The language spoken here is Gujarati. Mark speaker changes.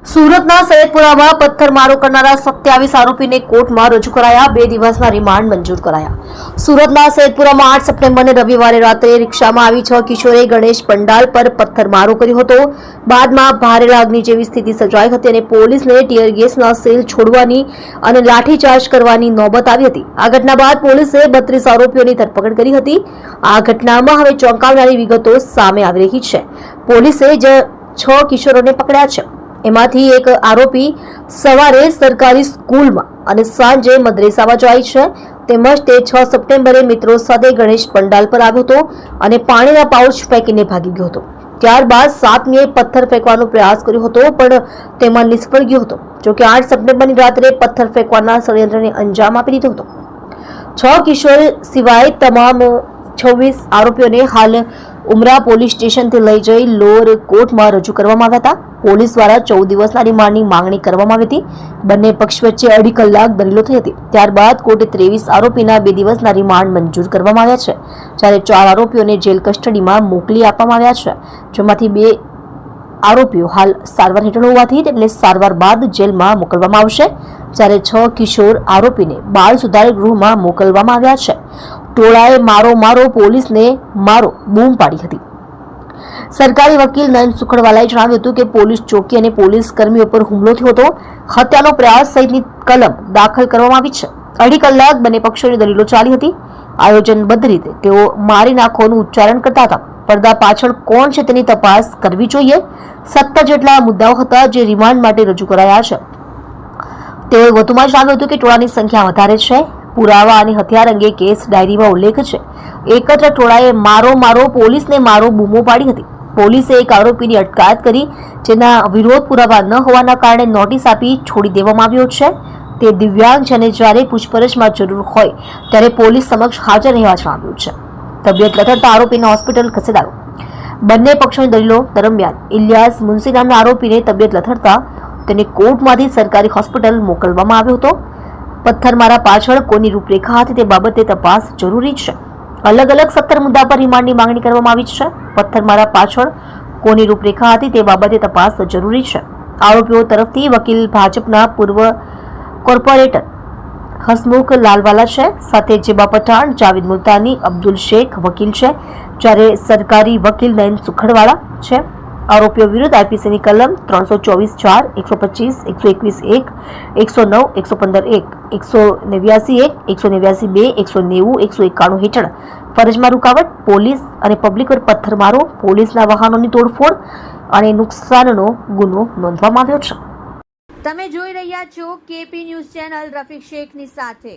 Speaker 1: સુરતના સૈયદપુરામાં પથ્થરમારો કરનારા 27 આરોપીને કોર્ટમાં રજૂ કરાયા. 2 દિવસના રિમાન્ડ મંજૂર કરાયા. સુરતના સૈયદપુરામાં 8 સપ્ટેમ્બરને રવિવારે રાત્રે રિક્ષામાં આવી 6 કિશોરે ગણેશ પંડાલ પર પથ્થરમારો કર્યો હતો. બાદમાં ભારે લાગણી જેવી સ્થિતિ સર્જાઈ હતી અને પોલીસને ટીયર ગેસના સેલ છોડવાની અને લાઠીચાર્જ કરવાની નોબત આવી હતી. આ ઘટના બાદ પોલીસે 32 આરોપીઓની ધરપકડ કરી હતી. આ ઘટનામાં હવે ચોંકાવનારી વિગતો સામે આવી રહી છે. પોલીસે 6 કિશોરોને પકડ્યા છે. એમાંથી એક આરોપી સવારે સરકારી સ્કૂલમાં અને સાંજે મદ્રેસામાં જાય છે. તેમજ તે 6 સપ્ટેમ્બરે મિત્રો સાથે ગણેશ પંડાલ પર આવ્યો હતો અને પાણીના પાઉચ ફેંકીને ભાગી ગયો હતો. ત્યારબાદ 7મીએ પથ્થર ફેંકવાનો પ્રયાસ કર્યો હતો પણ તેમાં નિષ્ફળ ગયો હતો. જોકે 8 સપ્ટેમ્બરની રાત્રે પથ્થર ફેંકવાના ષડયંત્રને અંજામ આપી દીધો હતો. 6 કિશોર સિવાય તમામ 26 આરોપીઓને હાલ ઉમરા પોલીસ સ્ટેશનથી લઈ જઈ લોઅર કોર્ટમાં રજૂ કરવામાં આવ્યા હતા. પોલીસ દ્વારા 14 દિવસના રિમાન્ડની માંગણી કરવામાં આવી હતી. બંને પક્ષ વચ્ચે 2.5 કલાક દલીલો થઈ હતી. ત્યારબાદ કોર્ટે 23 આરોપીના 2 દિવસના રિમાન્ડ મંજૂર કરવામાં આવ્યા છે, જ્યારે 4 આરોપીઓને જેલ કસ્ટડીમાં મોકલી આપવામાં આવ્યા છે, જેમાંથી 2 આરોપીઓ હાલ સારવાર હેઠળ હોવાથી તેમને સારવાર બાદ જેલમાં મોકલવામાં આવશે, જ્યારે 6 કિશોર આરોપીને બાળ સુધાર ગૃહમાં મોકલવામાં આવ્યા છે. ટોળાએ મારો પોલીસને મારો બૂમ પાડી હતી. સરકારી વકીલ નયન સુખડવાલાએ જણાવ્યું હતું કે પોલીસ ચોકી અને પોલીસ કર્મીઓ પર હુમલો થયો હતો. હત્યાનો પ્રયાસ સહિતની કલમ દાખલ કરવામાં આવી છે. 2.5 કલાક બંને પક્ષોની દલીલો ચાલી હતી. આયોજનબદ્ધ રીતે તેઓ મારી નાખોનું ઉચ્ચારણ કરતા હતા. પડદા પાછળ કોણ છે તેની તપાસ કરવી જોઈએ. 17 જેટલા મુદ્દાઓ હતા જે રિમાન્ડ માટે રજૂ કરાયા છે. તેઓએ વધુમાં જણાવ્યું હતું કે ટોળાની સંખ્યા વધારે છે. પુરાવા અને હથિયાર અંગે કેસ ડાયરીમાં ઉલ્લેખ છે. એકત્ર ટોળાએ મારો પોલીસને મારો બૂમો પાડી હતી. પોલીસે એક આરોપીની અટકાયત કરી, જેના વિરોધ પુરાવા ન હોવાના કારણે નોટિસ આપી છોડી દેવામાં આવ્યો છે. તે દિવ્યાંગ છે અને જ્યારે પૂછપરછમાં જરૂર હોય ત્યારે પોલીસ સમક્ષ હાજર રહેવા જણાવ્યું છે. તબિયત લથડતા આરોપીને હોસ્પિટલ ખસેડાયો. બંને પક્ષોની દલીલો દરમિયાન ઇલિયાસ મુનસી નામના આરોપીને તબિયત લથડતા તેને કોર્ટમાંથી સરકારી હોસ્પિટલ મોકલવામાં આવ્યો હતો. પથ્થરમારા પાછળ કોની રૂપરેખા હતી તે બાબતે તપાસ જરૂરી છે. અલગ 17 મુદ્દા પર રિમાન્ડની માંગણી કરવામાં આવી છે. પથ્થરમારા પાછળ કોની રૂપરેખા હતી તે બાબતે તપાસ જરૂરી છે. આરોપીઓ તરફથી વકીલ ભાજપના પૂર્વ કોર્પોરેટર હસમુખ લાલવાલા છે, સાથે જેબા પઠાણ, જાવેદ મુલ્તાની, અબ્દુલ શેખ વકીલ છે, જ્યારે સરકારી વકીલ નયન સુખડવાલા છે. આરોપીઓ વિરુદ્ધ આઈપીસીની કલમ 324(4), 125, 121(1), 109, 115(1), 189(1), 189(2), 190, 191 હેઠળ ફરજમાં રૂકાવટ, પોલીસ અને પબ્લિક પર પથ્થરમારો, પોલીસના વાહનોની તોડફોડ અને નુકસાનનો ગુનો નોંધવામાં આવ્યો છે.
Speaker 2: તમે જોઈ રહ્યા છો કેપી ન્યૂઝ ચેનલ રફીક શેખની સાથે.